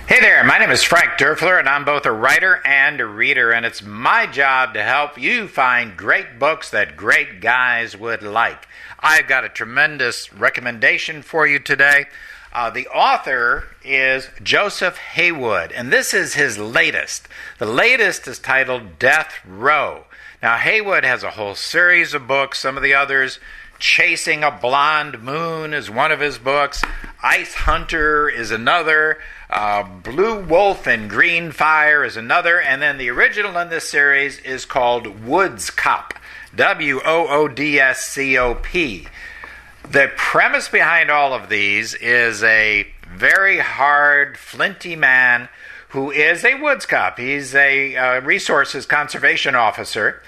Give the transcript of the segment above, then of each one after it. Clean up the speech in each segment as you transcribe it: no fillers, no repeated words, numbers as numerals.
Hey there, my name is Frank Durfler, and I'm both a writer and a reader, and it's my job to help you find great books that great guys would like. I've got a tremendous recommendation for you today. The author is Joseph Heywood, and this is his latest. The latest is titled Death Row. Now, Heywood has a whole series of books. Some of the others, Chasing a Blonde Moon is one of his books. Ice Hunter is another. Blue Wolf and Green Fire is another. And then the original in this series is called Woods Cop. Woodscop. The premise behind all of these is a very hard, flinty man who is a woods cop. He's a resources conservation officer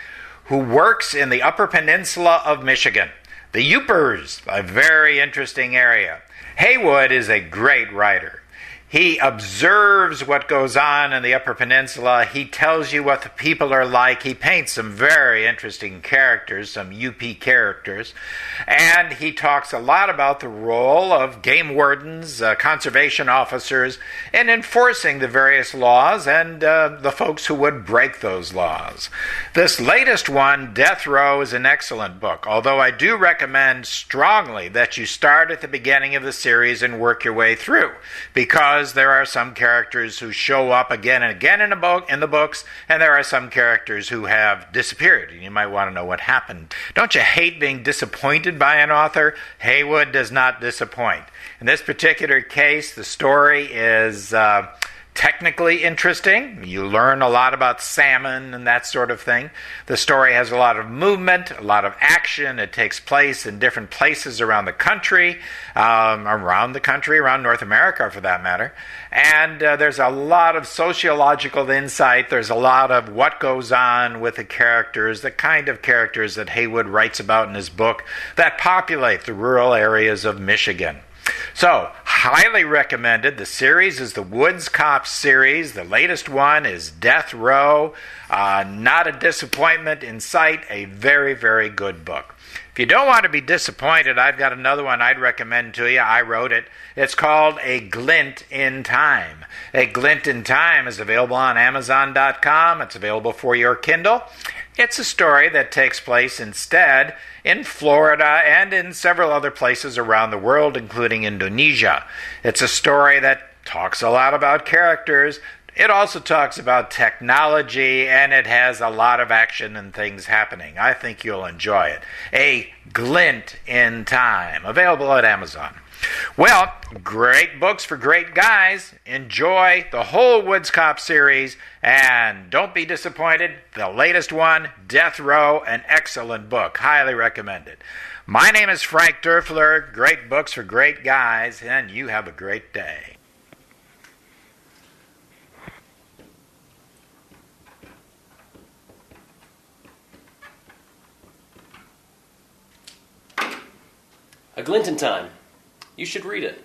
who works in the Upper Peninsula of Michigan. The Yoopers, a very interesting area. Heywood is a great writer. He observes what goes on in the Upper Peninsula. He tells you what the people are like. He paints some very interesting characters, some UP characters. And he talks a lot about the role of game wardens, conservation officers, in enforcing the various laws and the folks who would break those laws. This latest one, Death Row, is an excellent book, although I do recommend strongly that you start at the beginning of the series and work your way through, because there are some characters who show up again and again in the books, and there are some characters who have disappeared, and you might want to know what happened. Don't you hate being disappointed by an author? Heywood does not disappoint. In this particular case, the story is technically interesting. You learn a lot about salmon and that sort of thing. The story has a lot of movement, a lot of action. It takes place in different places around the country, around North America for that matter. And there's a lot of sociological insight. There's a lot of what goes on with the characters, the kind of characters that Heywood writes about in his book that populate the rural areas of Michigan. So, highly recommended. The series is the Woods Cop series. The latest one is Death Row. Not a disappointment in sight. A very, very good book. If you don't want to be disappointed, I've got another one I'd recommend to you. I wrote it. It's called A Glint in Time. A Glint in Time is available on Amazon.com. It's available for your Kindle. It's a story that takes place instead in Florida and in several other places around the world, including Indonesia. It's a story that talks a lot about characters. It also talks about technology, and it has a lot of action and things happening. I think you'll enjoy it. A Glint in Time, available at Amazon. Well, great books for great guys. Enjoy the whole Woods Cop series, and don't be disappointed. The latest one, Death Row, an excellent book. Highly recommended. My name is Frank Durfler. Great books for great guys, and you have a great day. A Glint in Time. You should read it.